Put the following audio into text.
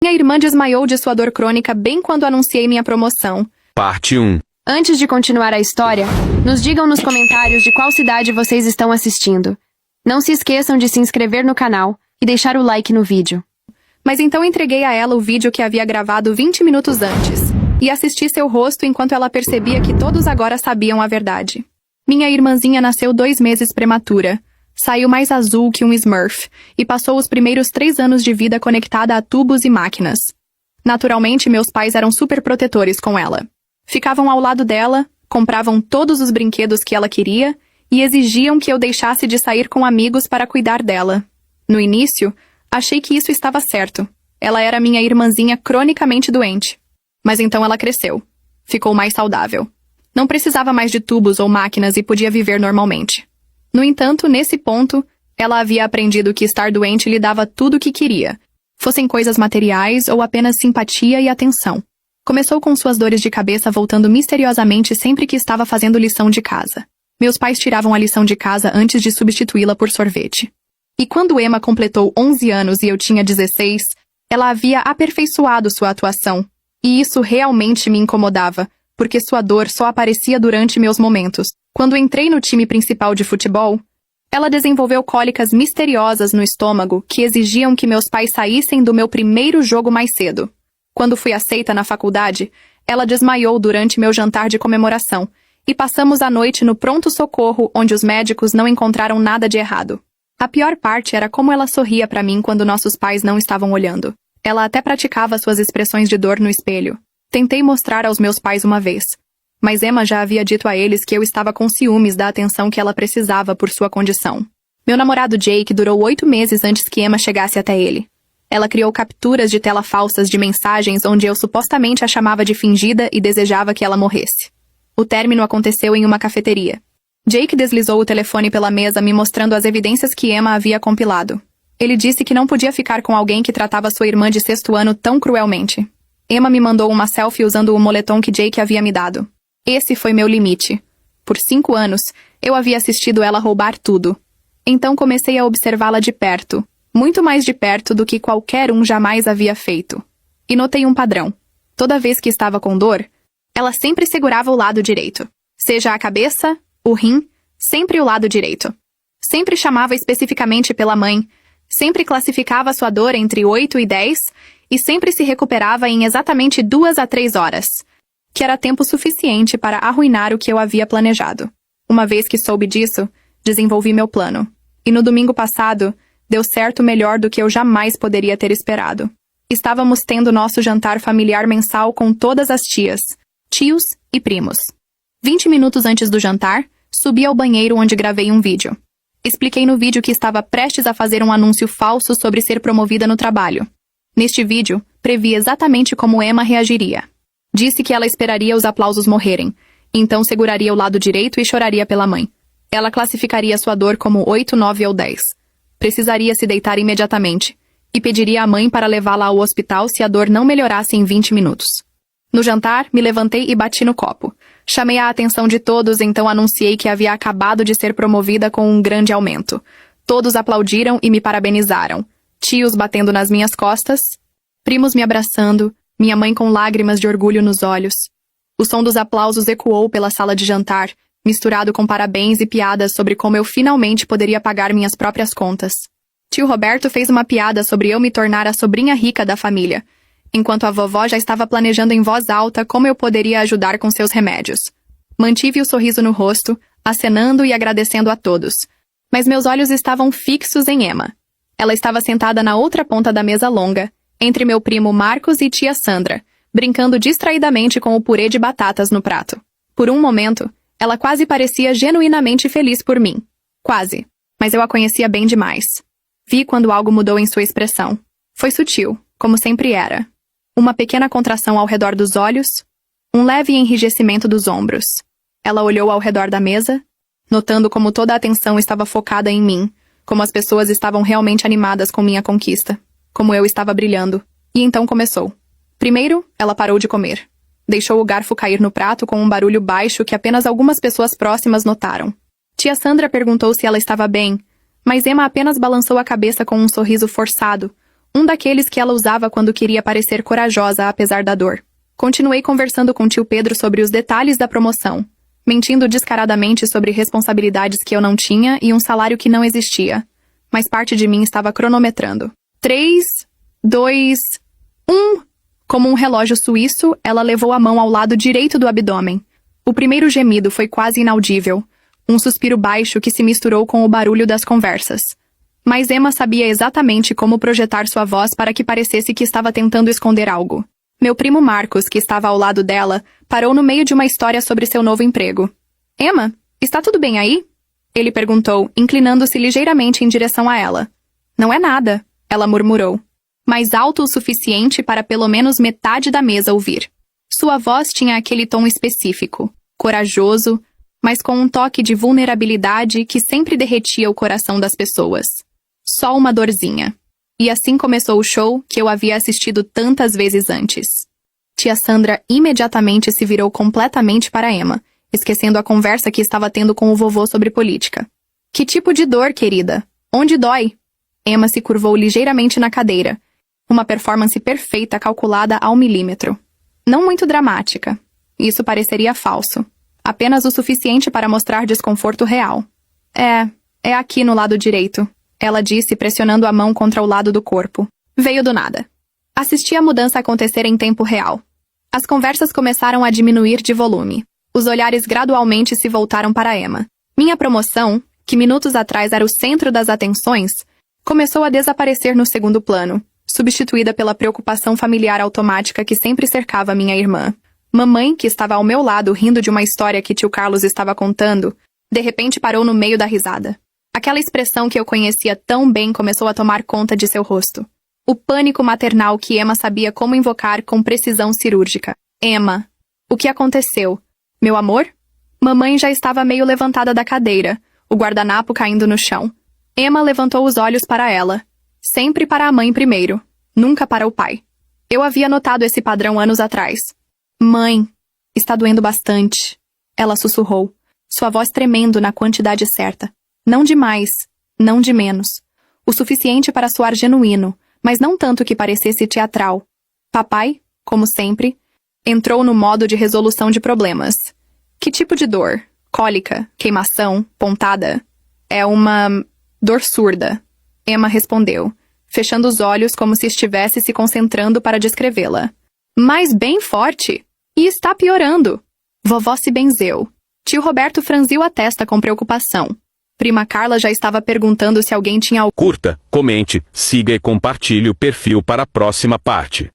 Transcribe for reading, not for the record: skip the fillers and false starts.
Minha irmã desmaiou de sua dor crônica bem quando anunciei minha promoção. Parte 1. Antes de continuar a história, nos digam nos comentários de qual cidade vocês estão assistindo. Não se esqueçam de se inscrever no canal e deixar o like no vídeo. Mas então entreguei a ela o vídeo que havia gravado 20 minutos antes, e assisti seu rosto enquanto ela percebia que todos agora sabiam a verdade. Minha irmãzinha nasceu 2 meses prematura, saiu mais azul que um Smurf, e passou os primeiros 3 anos de vida conectada a tubos e máquinas. Naturalmente, meus pais eram super protetores com ela. Ficavam ao lado dela, compravam todos os brinquedos que ela queria e exigiam que eu deixasse de sair com amigos para cuidar dela. No início, achei que isso estava certo. Ela era minha irmãzinha cronicamente doente. Mas então ela cresceu. Ficou mais saudável. Não precisava mais de tubos ou máquinas e podia viver normalmente. No entanto, nesse ponto, ela havia aprendido que estar doente lhe dava tudo o que queria, fossem coisas materiais ou apenas simpatia e atenção. Começou com suas dores de cabeça voltando misteriosamente sempre que estava fazendo lição de casa. Meus pais tiravam a lição de casa antes de substituí-la por sorvete. E quando Emma completou 11 anos e eu tinha 16, ela havia aperfeiçoado sua atuação. E isso realmente me incomodava, porque sua dor só aparecia durante meus momentos. Quando entrei no time principal de futebol, ela desenvolveu cólicas misteriosas no estômago que exigiam que meus pais saíssem do meu primeiro jogo mais cedo. Quando fui aceita na faculdade, ela desmaiou durante meu jantar de comemoração, e passamos a noite no pronto-socorro onde os médicos não encontraram nada de errado. A pior parte era como ela sorria para mim quando nossos pais não estavam olhando. Ela até praticava suas expressões de dor no espelho. Tentei mostrar aos meus pais uma vez, mas Emma já havia dito a eles que eu estava com ciúmes da atenção que ela precisava por sua condição. Meu namorado Jake durou 8 meses antes que Emma chegasse até ele. Ela criou capturas de tela falsas de mensagens onde eu supostamente a chamava de fingida e desejava que ela morresse. O término aconteceu em uma cafeteria. Jake deslizou o telefone pela mesa me mostrando as evidências que Emma havia compilado. Ele disse que não podia ficar com alguém que tratava sua irmã de 6º ano tão cruelmente. Emma me mandou uma selfie usando o moletom que Jake havia me dado. Esse foi meu limite. Por 5 anos, eu havia assistido ela roubar tudo. Então comecei a observá-la de perto. Muito mais de perto do que qualquer um jamais havia feito. E notei um padrão. Toda vez que estava com dor, ela sempre segurava o lado direito. Seja a cabeça, o rim, sempre o lado direito. Sempre chamava especificamente pela mãe, sempre classificava sua dor entre 8 e 10 e sempre se recuperava em exatamente 2 a 3 horas, que era tempo suficiente para arruinar o que eu havia planejado. Uma vez que soube disso, desenvolvi meu plano. E no domingo passado, deu certo melhor do que eu jamais poderia ter esperado. Estávamos tendo nosso jantar familiar mensal com todas as tias, tios e primos. 20 minutos antes do jantar, subi ao banheiro onde gravei um vídeo. Expliquei no vídeo que estava prestes a fazer um anúncio falso sobre ser promovida no trabalho. Neste vídeo, previ exatamente como Emma reagiria. Disse que ela esperaria os aplausos morrerem, então seguraria o lado direito e choraria pela mãe. Ela classificaria sua dor como 8, 9 ou 10. Precisaria se deitar imediatamente, e pediria à mãe para levá-la ao hospital se a dor não melhorasse em 20 minutos. No jantar, me levantei e bati no copo. Chamei a atenção de todos, então anunciei que havia acabado de ser promovida com um grande aumento. Todos aplaudiram e me parabenizaram. Tios batendo nas minhas costas, primos me abraçando, minha mãe com lágrimas de orgulho nos olhos. O som dos aplausos ecoou pela sala de jantar, misturado com parabéns e piadas sobre como eu finalmente poderia pagar minhas próprias contas. Tio Roberto fez uma piada sobre eu me tornar a sobrinha rica da família, enquanto a vovó já estava planejando em voz alta como eu poderia ajudar com seus remédios. Mantive o sorriso no rosto, acenando e agradecendo a todos. Mas meus olhos estavam fixos em Emma. Ela estava sentada na outra ponta da mesa longa, entre meu primo Marcos e tia Sandra, brincando distraidamente com o purê de batatas no prato. Por um momento, ela quase parecia genuinamente feliz por mim. Quase. Mas eu a conhecia bem demais. Vi quando algo mudou em sua expressão. Foi sutil, como sempre era. Uma pequena contração ao redor dos olhos, um leve enrijecimento dos ombros. Ela olhou ao redor da mesa, notando como toda a atenção estava focada em mim, como as pessoas estavam realmente animadas com minha conquista, como eu estava brilhando. E então começou. Primeiro, ela parou de comer. Deixou o garfo cair no prato com um barulho baixo que apenas algumas pessoas próximas notaram. Tia Sandra perguntou se ela estava bem, mas Emma apenas balançou a cabeça com um sorriso forçado, Um daqueles que ela usava quando queria parecer corajosa apesar da dor. Continuei conversando com tio Pedro sobre os detalhes da promoção, mentindo descaradamente sobre responsabilidades que eu não tinha e um salário que não existia. Mas parte de mim estava cronometrando. 3, 2, 1. Como um relógio suíço, ela levou a mão ao lado direito do abdômen. O primeiro gemido foi quase inaudível. Um suspiro baixo que se misturou com o barulho das conversas. Mas Emma sabia exatamente como projetar sua voz para que parecesse que estava tentando esconder algo. Meu primo Marcos, que estava ao lado dela, parou no meio de uma história sobre seu novo emprego. Emma, está tudo bem aí? Ele perguntou, inclinando-se ligeiramente em direção a ela. Não é nada, ela murmurou. Mais alto o suficiente para pelo menos metade da mesa ouvir. Sua voz tinha aquele tom específico, corajoso, mas com um toque de vulnerabilidade que sempre derretia o coração das pessoas. Só uma dorzinha. E assim começou o show que eu havia assistido tantas vezes antes. Tia Sandra imediatamente se virou completamente para Emma, esquecendo a conversa que estava tendo com o vovô sobre política. Que tipo de dor, querida? Onde dói? Emma se curvou ligeiramente na cadeira. Uma performance perfeita calculada ao milímetro. Não muito dramática. Isso pareceria falso. Apenas o suficiente para mostrar desconforto real. É aqui no lado direito, ela disse pressionando a mão contra o lado do corpo. Veio do nada. Assisti a mudança acontecer em tempo real. As conversas começaram a diminuir de volume. Os olhares gradualmente se voltaram para Emma. Minha promoção, que minutos atrás era o centro das atenções, começou a desaparecer no segundo plano, substituída pela preocupação familiar automática que sempre cercava minha irmã. Mamãe, que estava ao meu lado rindo de uma história que tio Carlos estava contando, de repente parou no meio da risada. Aquela expressão que eu conhecia tão bem começou a tomar conta de seu rosto. O pânico maternal que Emma sabia como invocar com precisão cirúrgica. Emma. O que aconteceu? Meu amor? Mamãe já estava meio levantada da cadeira, o guardanapo caindo no chão. Emma levantou os olhos para ela. Sempre para a mãe primeiro, nunca para o pai. Eu havia notado esse padrão anos atrás. Mãe, está doendo bastante. Ela sussurrou, sua voz tremendo na quantidade certa. Não de mais, não de menos. O suficiente para soar genuíno, mas não tanto que parecesse teatral. Papai, como sempre, entrou no modo de resolução de problemas. Que tipo de dor? Cólica, queimação, pontada? É uma dor surda. Emma respondeu, fechando os olhos como se estivesse se concentrando para descrevê-la. Mas bem forte. E está piorando. Vovó se benzeu. Tio Roberto franziu a testa com preocupação. Prima Carla já estava perguntando se alguém tinha... Curta, comente, siga e compartilhe o perfil para a próxima parte.